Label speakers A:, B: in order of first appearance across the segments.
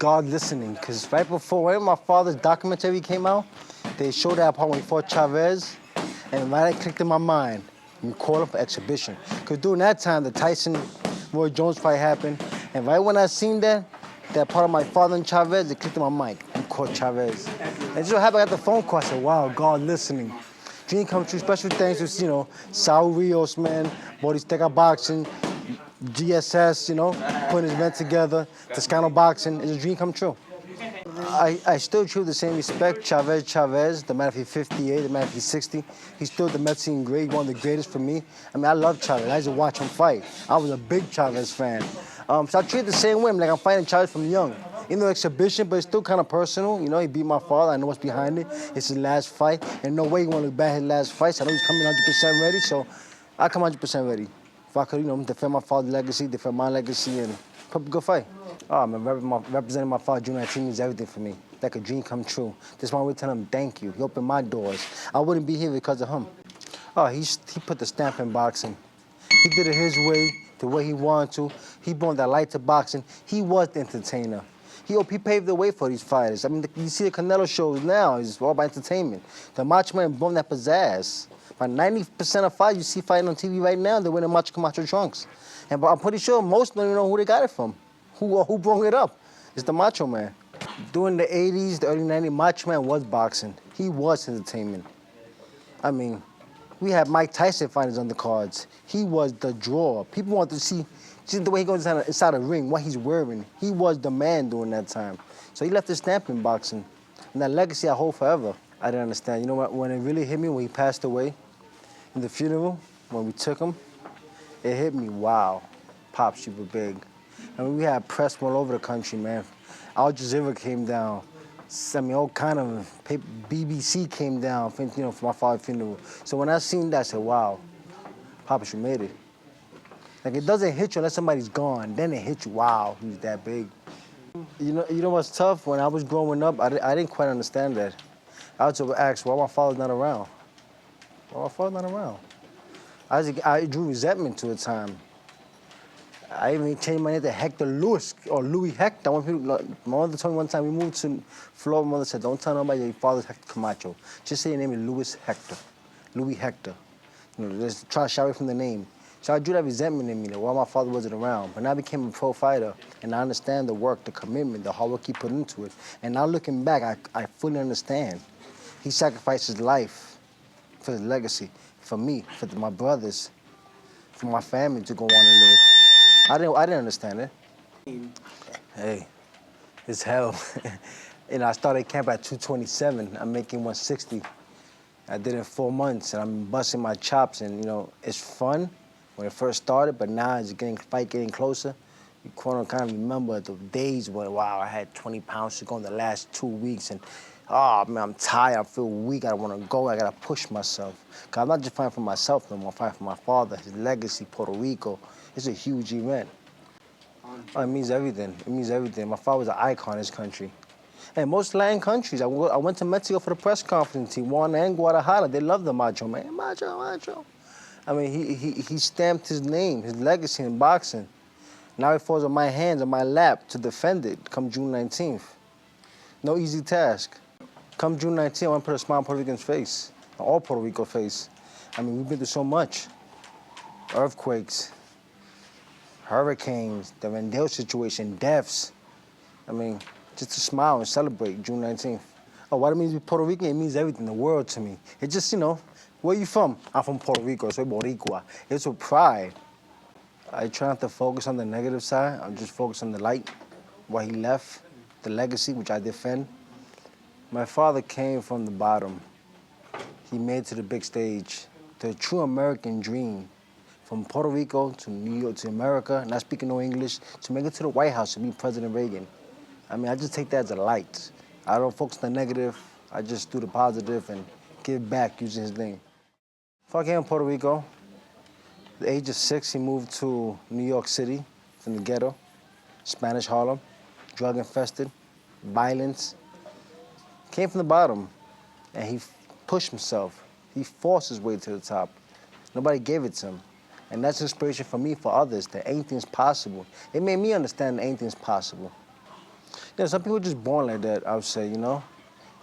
A: God listening, because right before, when my father's documentary came out, they showed that part when he fought Chavez, and right, it clicked in my mind. You call him for exhibition. Because during that time, the Tyson-Roy Jones fight happened, and right when I seen that part of my father and Chavez, it clicked in my mind. You caught Chavez. And just so happened I got the phone call, I said, wow, God listening. Dream come true, special thanks to, Saul Rios, man, Boristeca Boxing, GSS, putting his event together, Toscano Boxing, it's a dream come true. I still treat with the same respect. Chavez, the man if he's 58, the man if he's 60, he's still the Mexican great, one of the greatest for me. I mean, I love Chavez. I used to watch him fight. I was a big Chavez fan. So I treat it the same way, like I'm fighting Chavez from young. Exhibition, but it's still kind of personal. He beat my father. I know what's behind it. It's his last fight. And no way he want to look back his last fight. So I know he's coming 100% ready, so I come 100% ready. If I could, defend my father's legacy, defend my legacy, and put up a good fight. Oh, man, representing my father, June 19, means everything for me. Like a dream come true. That's why we tell him thank you. He opened my doors. I wouldn't be here because of him. Oh, he put the stamp in boxing. He did it his way, the way he wanted to. He brought that light to boxing. He was the entertainer. He paved the way for these fighters. I mean, you see the Canelo shows now, it's all about entertainment. The Macho Man brought that pizzazz. About 90% of fights you see fighting on TV right now, they're wearing Macho Camacho trunks. And I'm pretty sure most don't even know who they got it from. Who brought it up? It's the Macho Man. During the 80s, the early 90s, Macho Man was boxing. He was entertainment. I mean, we had Mike Tyson fighters on the cards. He was the draw. People wanted to see the way he goes inside the ring, what he's wearing. He was the man during that time. So he left his stamp in boxing. And that legacy I hold forever. I didn't understand. You know what, when it really hit me, when he passed away, in the funeral, when we took him, it hit me, wow, Pops, you were big. I mean, we had press from all over the country, man. Al Jazeera came down. I mean, all kind of BBC came down, for my father's funeral. So when I seen that, I said, wow, Pops, you made it. Like, it doesn't hit you unless somebody's gone. Then it hits you, wow, he's that big. You know what's tough? When I was growing up, I didn't quite understand that. I would ask, why my father's not around? Why my father's not around? I drew resentment to a time. I even changed my name to Hector Lewis, or Louis Hector. My mother told me one time we moved to Florida, my mother said, don't tell nobody your father's Hector Camacho. Just say your name is Louis Hector, Louis Hector. Just try to shy away from the name. So I drew that resentment in me, that why my father wasn't around. But now I became a pro fighter, and I understand the work, the commitment, the hard work he put into it. And now looking back, I fully understand. He sacrificed his life for his legacy, for me, for my brothers, for my family to go on and live. I didn't understand it. Hey, it's hell. I started camp at 227. I'm making 160. I did it in 4 months, and I'm busting my chops, and it's fun when it first started, but now as the fight getting closer, you kind of remember the days when, wow, I had 20 pounds to go in the last 2 weeks, and oh, man, I'm tired, I feel weak, I want to go, I got to push myself. Because I'm not just fighting for myself no more, I'm fighting for my father, his legacy, Puerto Rico. It's a huge event. Oh, it means everything, it means everything. My father was an icon in this country. And most Latin countries, I went to Mexico for the press conference, Tijuana and Guadalajara, they love the Macho Man, Macho, Macho. I mean, he stamped his name, his legacy in boxing. Now it falls on my hands, on my lap, to defend it come June 19th. No easy task. Come June 19th, I want to put a smile on Puerto Rican's face, all Puerto Rico face. I mean, we've been through so much. Earthquakes, hurricanes, the Rendell situation, deaths. I mean, just to smile and celebrate June 19th. Oh, what it means to be Puerto Rican, it means everything, the world to me. It just, where you from? I'm from Puerto Rico, soy Boricua. It's with pride. I try not to focus on the negative side. I'm just focused on the light, what he left, the legacy, which I defend. My father came from the bottom. He made it to the big stage, the true American dream. From Puerto Rico to New York to America, not speaking no English, to make it to the White House to meet President Reagan. I mean, I just take that as a light. I don't focus on the negative. I just do the positive and give back using his name. Before I came to Puerto Rico, at the age of 6, he moved to New York City from the ghetto, Spanish Harlem, drug-infested, violence. Came from the bottom, and he pushed himself. He forced his way to the top. Nobody gave it to him. And that's inspiration for me, for others, that anything's possible. It made me understand that anything's possible. Yeah, some people are just born like that, I would say, you know?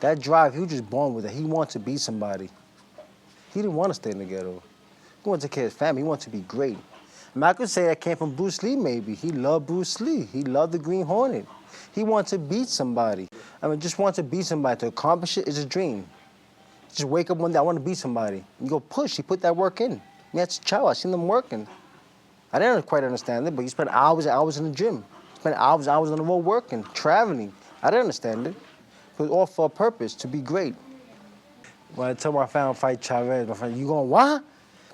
A: That drive, he was just born with it. He wanted to be somebody. He didn't want to stay in the ghetto. He wanted to take care of his family. He wanted to be great. I mean, I could say that came from Bruce Lee, maybe. He loved Bruce Lee. He loved the Green Hornet. He wanted to beat somebody. I mean, just want to beat somebody. To accomplish it is a dream. Just wake up one day, I want to beat somebody. You go push. He put that work in. That's a child. I seen them working. I didn't quite understand it, but you spend hours and hours in the gym. Spend hours and hours on the road working, traveling. I didn't understand it. It was all for a purpose, to be great. When I tell my family fight Chavez, my friend, you going, what?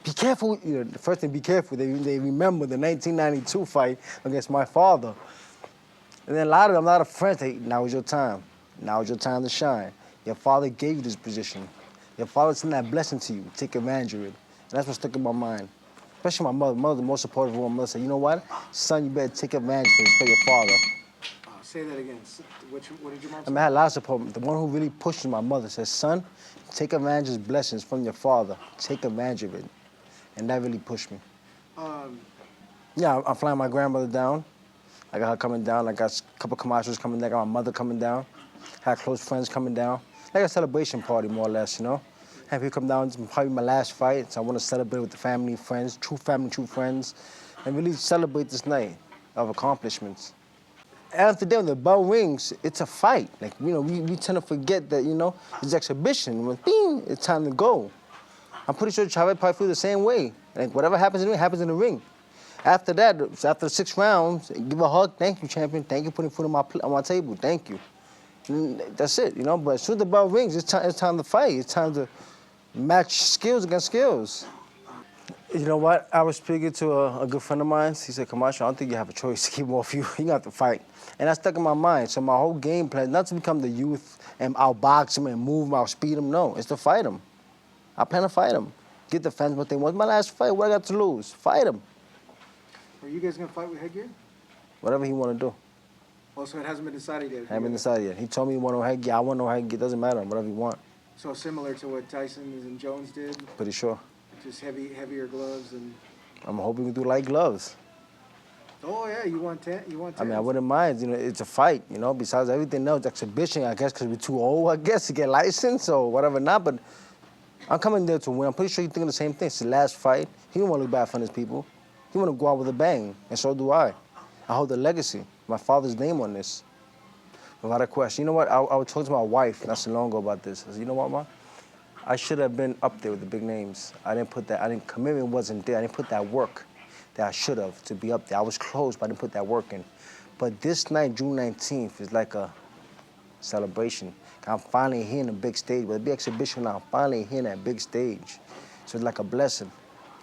A: Be careful. You know, the first thing, be careful. They remember the 1992 fight against my father. And then a lot of friends, now is your time. Now is your time to shine. Your father gave you this position. Your father sent that blessing to you. Take advantage of it. And that's what stuck in my mind. Especially my mother. Mother, the most supportive one. Mother said, you know what? Son, you better take advantage of this for your father.
B: Say that again. What did your mom say?
A: I mean, I had lots of support. The one who really pushed my mother said, son, take advantage of blessings from your father. Take advantage of it. And that really pushed me. Yeah, I'm flying my grandmother down. I got her coming down. I got a couple Camachos coming down. I got my mother coming down. Had close friends coming down. Like a celebration party, more or less, you know? Have people come down. It's probably my last fight, so I want to celebrate with the family, friends, true family, true friends, and really celebrate this night of accomplishments. After that, when the bell rings, it's a fight. Like, you know, we tend to forget that, you know, it's exhibition. When bing, it's time to go. I'm pretty sure Chavez probably feels the same way. Like, whatever happens in the ring, happens in the ring. After that, after the 6 rounds, give a hug. Thank you, champion. Thank you for putting food on my table. Thank you. And that's it, you know? But as soon as the bell rings, it's time to fight. It's time to match skills against skills. You know what? I was speaking to a good friend of mine. He said, Camacho, I don't think you have a choice to keep off you. You got to fight. And that stuck in my mind. So my whole game plan, not to become the youth and outbox him and move him, outspeed him. No, it's to fight him. I plan to fight him. Get the fans what they want. My last fight, what I got to lose? Fight him.
B: Are you guys going to fight with headgear?
A: Whatever he want to do.
B: Oh, so it hasn't been decided yet?
A: Hasn't been decided yet. He told me he want no headgear. I want no headgear. It doesn't matter. Whatever you want.
B: So similar to what Tyson and Jones did?
A: Pretty sure.
B: Just heavier gloves and...
A: I'm hoping we do light gloves.
B: Oh, yeah, you want 10?
A: I mean, I wouldn't mind. You know, it's a fight, you know. Besides everything else, exhibition, I guess, because we're too old, I guess, to get licensed or whatever not. But I'm coming there to win. I'm pretty sure you're thinking the same thing. It's the last fight. He don't want to look bad for his people. He want to go out with a bang, and so do I. I hold the legacy, my father's name on this. Without a question. You know what? I was talking to my wife not so long ago about this. I said, you know what, Ma? I should have been up there with the big names. I didn't put that, commitment wasn't there. I didn't put that work that I should have to be up there. I was close, but I didn't put that work in. But this night, June 19th, is like a celebration. I'm finally here in the big stage. With a big exhibition, I'm finally here in that big stage. So it's like a blessing.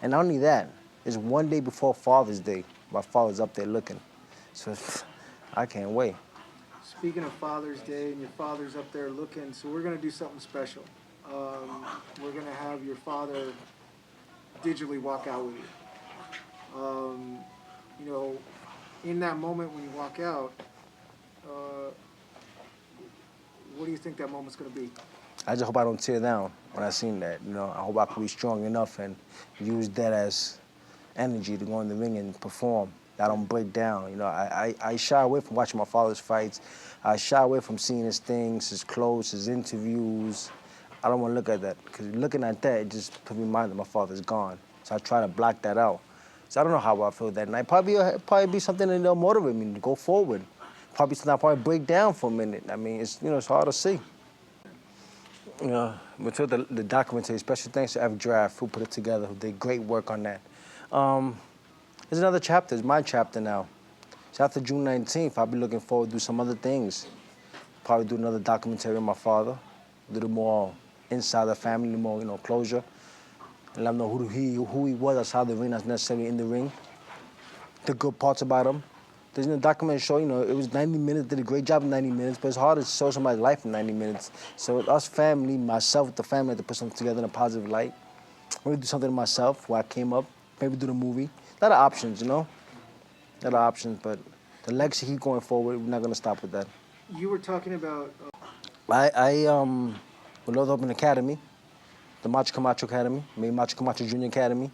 A: And not only that, it's one day before Father's Day. My father's up there looking. So I can't wait.
B: Speaking of Father's Day and your father's up there looking, so we're going to do something special. We're going to have your father digitally walk out with you. You know, in that moment when you walk out, what do you think that moment's going to be?
A: I just hope I don't tear down when I seen that. You know, I hope I can be strong enough and use that as energy to go in the ring and perform. I don't break down. You know, I shy away from watching my father's fights. I shy away from seeing his things, his clothes, his interviews. I don't want to look at that, because looking at that, it just put me in mind that my father's gone. So I try to block that out. So I don't know how I feel that night. Probably be something that'll motivate me to go forward. Probably something I'll probably break down for a minute. I mean, it's, you know, it's hard to see. You know, but to the documentary, special thanks to F Draft, who put it together, who did great work on that. There's another chapter. It's my chapter now. So after June 19th, I'll be looking forward to do some other things. Probably do another documentary on my father, a little more inside the family, more, you know, closure. And let them know who he was outside the ring, not necessarily in the ring. The good parts about him. There's a documentary show, you know, it was 90 minutes, did a great job in 90 minutes, but it's hard to show somebody's life in 90 minutes. So us family, myself, the family, had to put something together in a positive light. Maybe do something to myself where I came up, maybe do the movie. A lot of options, you know? A lot of options, but the legacy keep going forward, we're not gonna stop with that.
B: You were talking about...
A: I would love to open an academy, the Macho Camacho Academy, maybe Macho Camacho Junior Academy,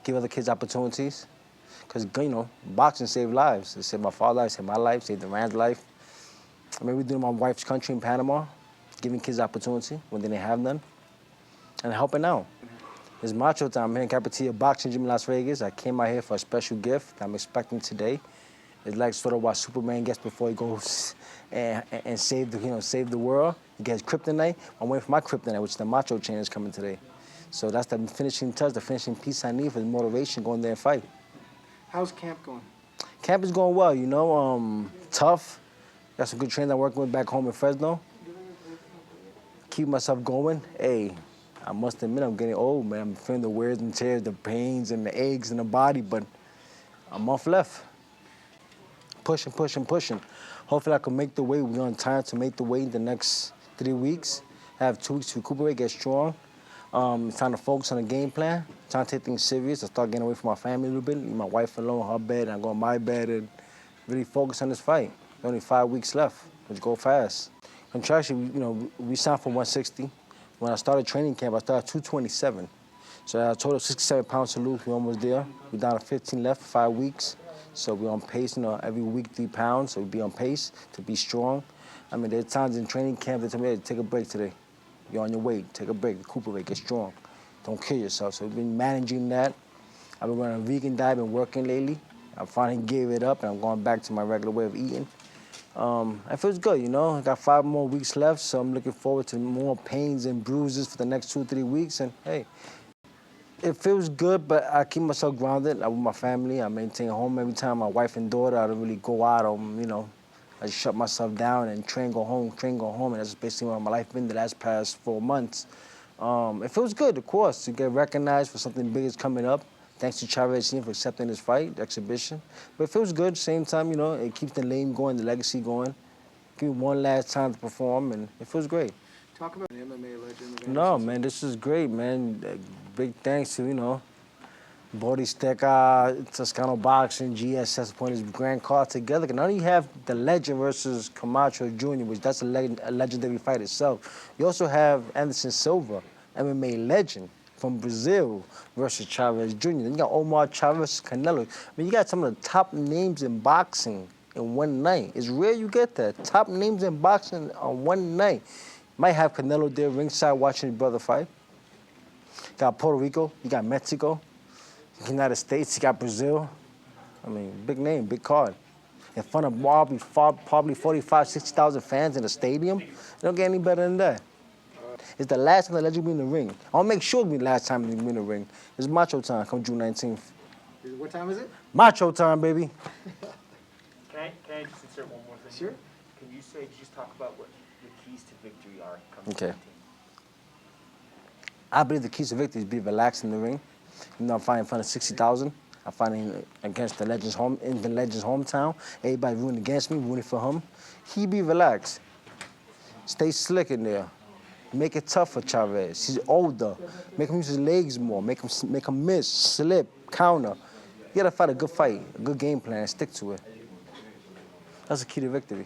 A: give other kids opportunities. Because, you know, boxing saved lives. It saved my father's life, saved my life, saved the man's life. Maybe doing my wife's country in Panama, giving kids opportunity when they didn't have none, and helping out. It's macho time. I'm here in Capitia Boxing Gym in Las Vegas. I came out here for a special gift that I'm expecting today. It's like sort of what Superman gets before he goes and save the world. He gets kryptonite. I'm waiting for my kryptonite, which is the macho chain is coming today. So that's the finishing touch, the finishing piece I need for the motivation going there and fight.
B: How's camp going?
A: Camp is going well, you know, tough. Got some good trainers I'm working with back home in Fresno. Keep myself going. Hey, I must admit I'm getting old, man. I'm feeling the wears and tears, the pains and the aches in the body, but a month left. Pushing, pushing, pushing. Hopefully I can make the weight. We're on time to make the weight in the next 3 weeks. I have 2 weeks to recuperate, get strong. It's time to focus on the game plan. Trying to take things serious. I start getting away from my family a little bit. Leave my wife alone, her bed, and I go on my bed and really focus on this fight. There's only 5 weeks left. Let's go fast. Contractually, you know, we signed for 160. When I started training camp, I started 227. So I had a total of 67 pounds to lose. We're almost there. We're down to 15 left for 5 weeks. So we're on pace, you know, every week 3 pounds. So we'll be on pace to be strong. I mean, there's times in training camp they tell me, hey, take a break today. You're on your weight. Take a break, recuperate, get strong. Don't kill yourself. So we've been managing that. I've been running a vegan diet, been working lately. I finally gave it up and I'm going back to my regular way of eating. It feels good, you know. I got 5 more weeks left, so I'm looking forward to more pains and bruises for the next 2 or 3 weeks. And hey, it feels good, but I keep myself grounded. I'm with my family. I maintain home every time. My wife and daughter, I don't really go out. You know, I just shut myself down and train, go home, and that's basically what my life been the last past 4 months. It feels good, of course, to get recognized for something big is coming up. Thanks to Chavez team for accepting this fight, the exhibition. But it feels good, same time, you know, it keeps the name going, the legacy going. Give me one last time to perform, and it feels great.
B: Talk about an MMA legend.
A: No, man, this is great, man. Big thanks to, you know, Boristeca, Toscano Boxing, GSS putting this grand card together. Not only have the legend versus Camacho Jr., which that's a legendary fight itself, you also have Anderson Silva, MMA legend from Brazil versus Chavez Jr. Then you got OMAR, Chavez, Canelo. I mean, you got some of the top names in boxing in one night. It's rare you get that. Top names in boxing on one night. Might have Canelo there ringside watching his brother fight. You got Puerto Rico, you got Mexico, United States, you got Brazil. I mean, big name, big card. In front of probably 45, 60,000 fans in the stadium. You don't get any better than that. It's the last time the legend will be in the ring. I'll make sure it'll be the last time he'll be in the ring. It's macho time, come June 19th.
B: What time is it?
A: Macho time, baby.
C: Can I just insert one more thing?
B: Sure.
C: Can you just talk about what the keys to victory are coming
A: Okay.
C: to the team?
A: I believe the keys to victory is be relaxed in the ring. You know, I'm fighting in front of 60,000. I'm fighting against the legend's home in the legend's hometown. Everybody rooting against me, rooting for him. He be relaxed. Stay slick in there. Make it tough for Chavez. He's older. Make him use his legs more. Make him miss, slip, counter. You gotta fight a good game plan and stick to it. That's the key to victory.